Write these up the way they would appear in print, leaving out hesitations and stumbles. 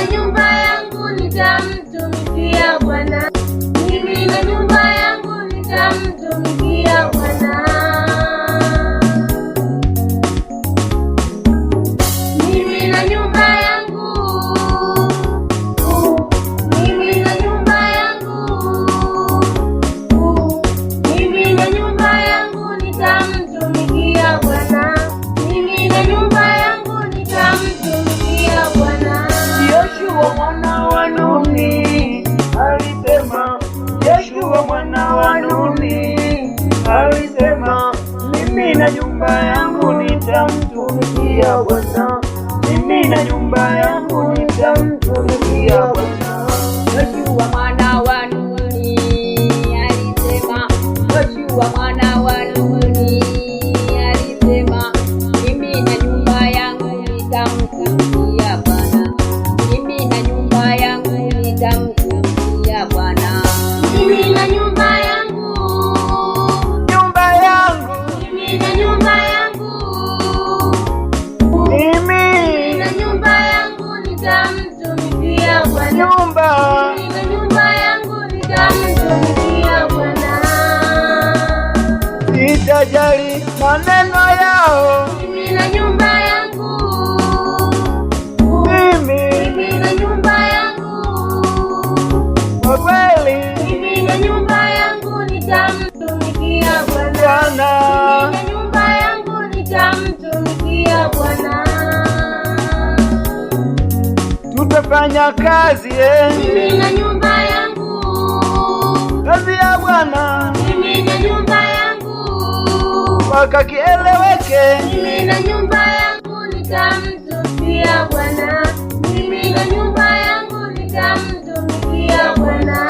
na nyumba yangu nitamtumikia Bwana. Mimi na nyumba yangu nitamtumikia Bwana. Mimi na nyumba yangu, mimi na nyumba yangu, mimi na nyumba yangu nitamtumikia Bwana. Mimi na nyumba yangu nitamtumikia Bwana. Yoshua mwana wa Nuni alisema, Yoshua mwana wa Nuni alisema, mimi na nyumba yangu nitamtumikia Bwana. Mimi na nyumba yangu nitamtumikia Bwana. Yoshua mwana wa Nuni alisema, Yoshua mwana wa Nuni alisema, mimi na nyumba yangu nitamtumikia Bwana. Mimi na nyumba yangu nitamtumikia Bwana. Mimi na nyumba yangu, Nyumba yangu mimi na nyumba yangu, mimi na nyumba yangu nitamtumikia Bwana. nyumba Mimi na nyumba yangu nitamtumikia Bwana. sitajali maneno yao. Mimi na nyumba yangu, Mimi mimi na nyumba yangu, kwa kweli mimi na nyumba yangu nitamtumikia Bwana. Bwana, Mimi na nyumba yangu nitamtumikia Bwana. tutafanya kazi Mimi na nyumba yangu, kazi ya Bwana mimi na nyumba yangu, mpaka kieleweke. mimi na nyumba yangu nitamtumikia Bwana. Mimi na nyumba yangu nitamtumikia Bwana.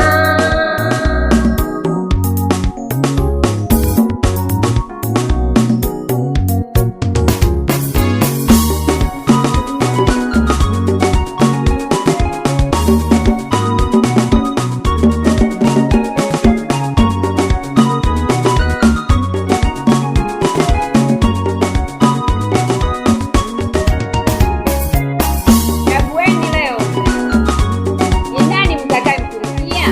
Chagueni leo, ni nani mtakayemtumikia?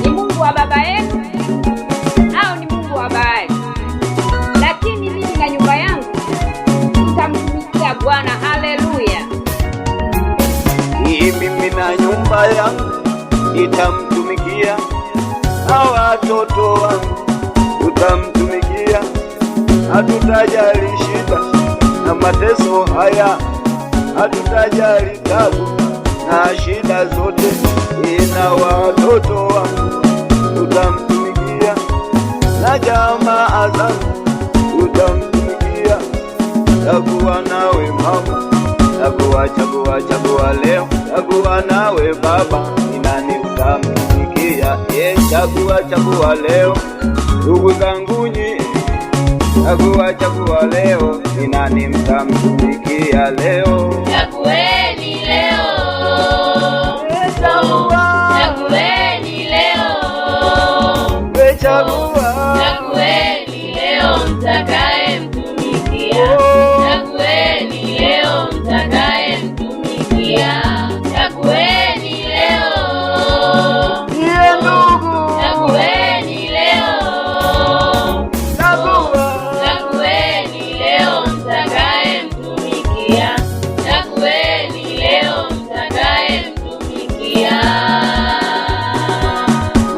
Ni Mungu wa baba yenu au ni Mungu wa Baali? Lakini mimi na nyumba yangu tutamtumikia Bwana. Haleluya! Mimi na nyumba yangu nitamtumikia, na watoto wangu tutamtumikia. Hatutajali shida na mateso haya, hatutajali tabu na shida zote. Na watoto wangu tutamtumikia, na jamaa zangu tutamtumikia. Chagua nawe mama, chagua leo, chagua nawe baba, ni nani utamtumikia? Chagua leo, ndugu zangu nyi, chagua leo, ni nani mtamtumikia leo? Chagueni leo, chagueni leo, chagueni leo mtakayemtumikia. Chagueni leo mtakayemtumikia. Chagueni leo, chagueni leo, chagueni leo mtakayemtumikia. Chagueni leo mtakayemtumikia.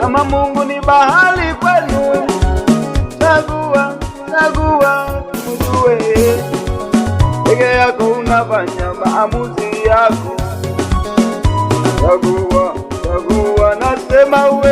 Kama Mungu ni bahali kwenu, chagua tumjue. Peke yako unafanya maamuzi yako. Chagua, nasema uwe